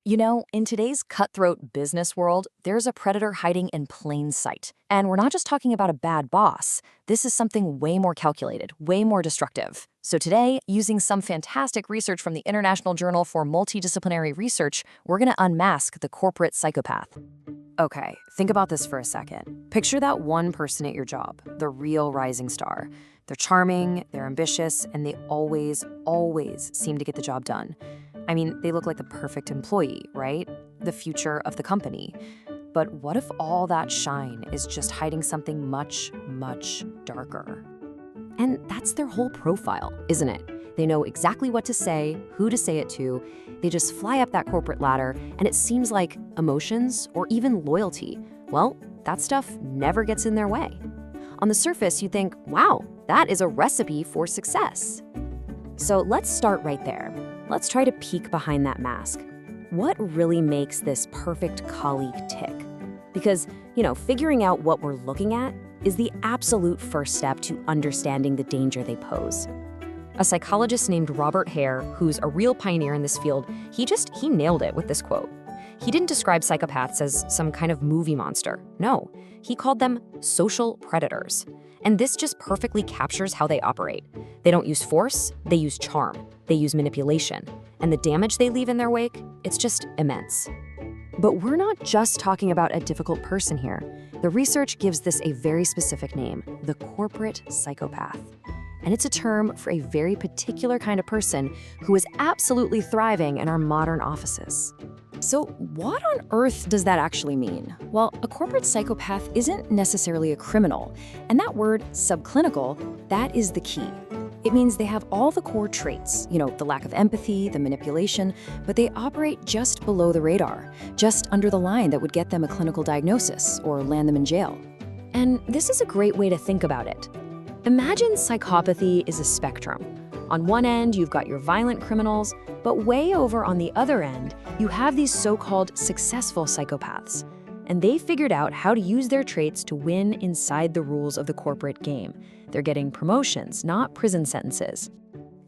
In today's cutthroat business world, there's a predator hiding in plain sight. And we're not just talking about a bad boss. This is something way more calculated, way more destructive. So today, using some fantastic research from the International Journal for Multidisciplinary Research, we're going to unmask the corporate psychopath. Okay, think about this for a second. Picture that one person at your job, the real rising star. They're charming, they're ambitious, and they always seem to get the job done. I mean, they look like the perfect employee, right? The future of the company. But what if all that shine is just hiding something much darker? And that's their whole profile, isn't it? They know exactly what to say, who to say it to. They just fly up that corporate ladder, and it seems like emotions or even loyalty, well, that stuff never gets in their way. On the surface, you think, wow, that is a recipe for success. So let's start right there. Let's try to peek behind that mask. What really makes this perfect colleague tick? Because, figuring out what we're looking at is the absolute first step to understanding the danger they pose. A psychologist named Robert Hare, who's a real pioneer in this field, he nailed it with this quote. He didn't describe psychopaths as some kind of movie monster. No, he called them social predators. And this just perfectly captures how they operate. They don't use force, they use charm. They use manipulation. And the damage they leave in their wake, it's just immense. But we're not just talking about a difficult person here. The research gives this a very specific name, the corporate psychopath. And it's a term for a very particular kind of person who is absolutely thriving in our modern offices. So what on earth does that actually mean? Well, a corporate psychopath isn't necessarily a criminal, and that word, subclinical, that is the key. It means they have all the core traits, the lack of empathy, the manipulation, but they operate just below the radar, just under the line that would get them a clinical diagnosis or land them in jail. And this is a great way to think about it. Imagine psychopathy is a spectrum. On one end, you've got your violent criminals, but way over on the other end, you have these so-called successful psychopaths. And they figured out how to use their traits to win inside the rules of the corporate game. They're getting promotions, not prison sentences.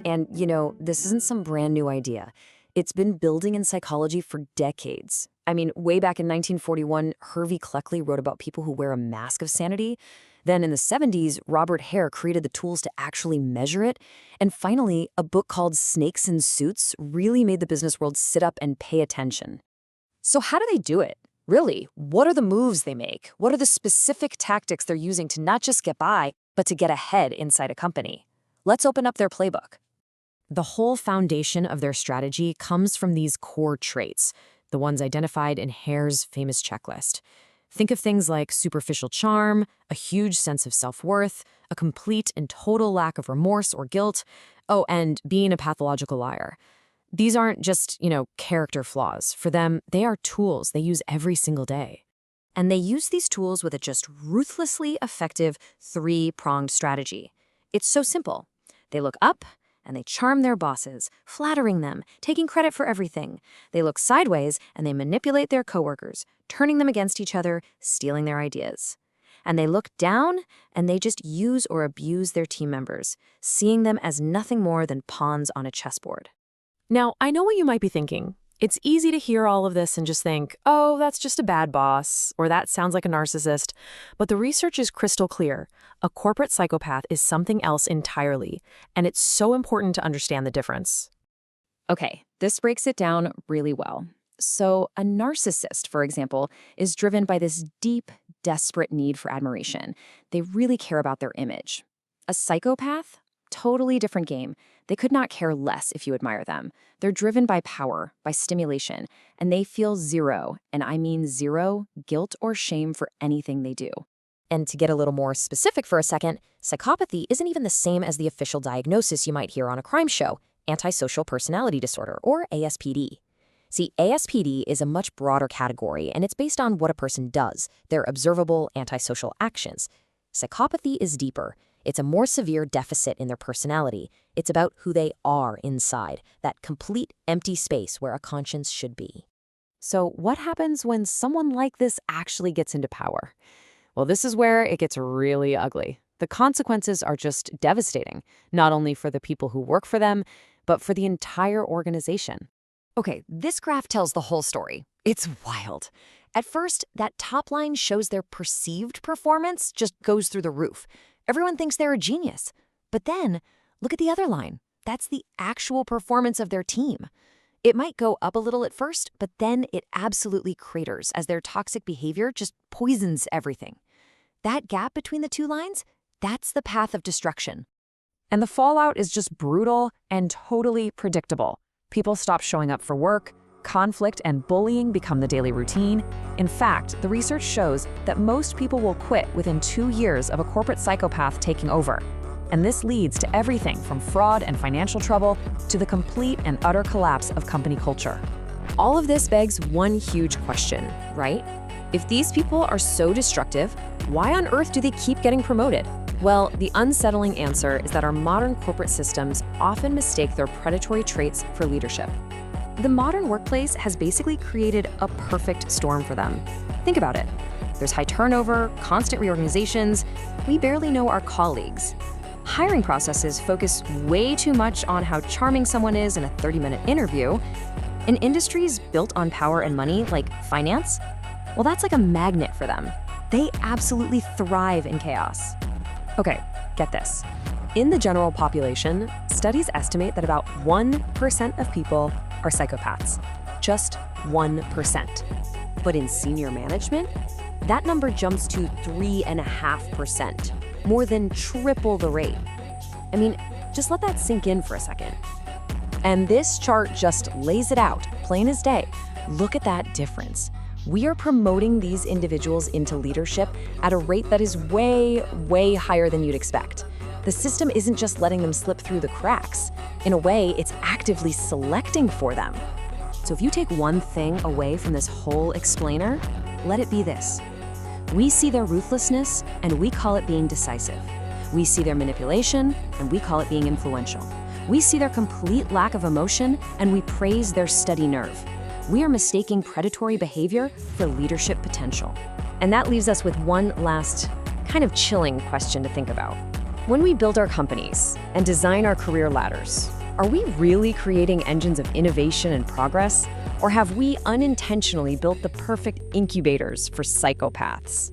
And, this isn't some brand new idea. It's been building in psychology for decades. I mean, way back in 1941, Hervey Cleckley wrote about people who wear a mask of sanity. Then in the 70s, Robert Hare created the tools to actually measure it. And finally, a book called Snakes in Suits really made the business world sit up and pay attention. So how do they do it? Really, what are the moves they make? What are the specific tactics they're using to not just get by, but to get ahead inside a company? Let's open up their playbook. The whole foundation of their strategy comes from these core traits, the ones identified in Hare's famous checklist. Think of things like superficial charm, a huge sense of self-worth, a complete and total lack of remorse or guilt, and being a pathological liar. These aren't just, character flaws. For them, they are tools they use every single day. And they use these tools with a just ruthlessly effective three-pronged strategy. It's so simple. They look up, and they charm their bosses, flattering them, taking credit for everything. They look sideways, and they manipulate their coworkers, turning them against each other, stealing their ideas. And they look down, and they just use or abuse their team members, seeing them as nothing more than pawns on a chessboard. Now, I know what you might be thinking. It's easy to hear all of this and just think, oh, that's just a bad boss, or that sounds like a narcissist. But the research is crystal clear. A corporate psychopath is something else entirely, and it's so important to understand the difference. Okay, this breaks it down really well. So a narcissist, for example, is driven by this deep, desperate need for admiration. They really care about their image. A psychopath? Totally different game. They could not care less if you admire them. They're driven by power, by stimulation, and they feel zero, and I mean zero, guilt or shame for anything they do. And to get a little more specific for a second, psychopathy isn't even the same as the official diagnosis you might hear on a crime show, antisocial personality disorder, or ASPD. See, ASPD is a much broader category, and it's based on what a person does, their observable antisocial actions. Psychopathy is deeper. It's a more severe deficit in their personality. It's about who they are inside, that complete empty space where a conscience should be. So what happens when someone like this actually gets into power? Well, this is where it gets really ugly. The consequences are just devastating, not only for the people who work for them, but for the entire organization. Okay, this graph tells the whole story. It's wild. At first, that top line shows their perceived performance just goes through the roof. Everyone thinks they're a genius. But then, look at the other line. That's the actual performance of their team. It might go up a little at first, but then it absolutely craters as their toxic behavior just poisons everything. That gap between the two lines, that's the path of destruction. And the fallout is just brutal and totally predictable. People stop showing up for work, conflict and bullying become the daily routine. In fact, the research shows that most people will quit within 2 years of a corporate psychopath taking over. And this leads to everything from fraud and financial trouble to the complete and utter collapse of company culture. All of this begs one huge question, right? If these people are so destructive, why on earth do they keep getting promoted? Well, the unsettling answer is that our modern corporate systems often mistake their predatory traits for leadership. The modern workplace has basically created a perfect storm for them. Think about it. There's high turnover, constant reorganizations. We barely know our colleagues. Hiring processes focus way too much on how charming someone is in a 30-minute interview. In industries built on power and money, like finance, well, that's like a magnet for them. They absolutely thrive in chaos. Okay, get this. In the general population, studies estimate that about 1% of people are psychopaths. Just 1%. But in senior management, that number jumps to 3.5%. More than triple the rate. I mean, just let that sink in for a second. And this chart just lays it out, plain as day. Look at that difference. We are promoting these individuals into leadership at a rate that is way, way higher than you'd expect. The system isn't just letting them slip through the cracks. In a way, it's actively selecting for them. So if you take one thing away from this whole explainer, let it be this. We see their ruthlessness, and we call it being decisive. We see their manipulation, and we call it being influential. We see their complete lack of emotion, and we praise their steady nerve. We are mistaking predatory behavior for leadership potential. And that leaves us with one last, kind of chilling question to think about. When we build our companies and design our career ladders, are we really creating engines of innovation and progress? Or have we unintentionally built the perfect incubators for psychopaths?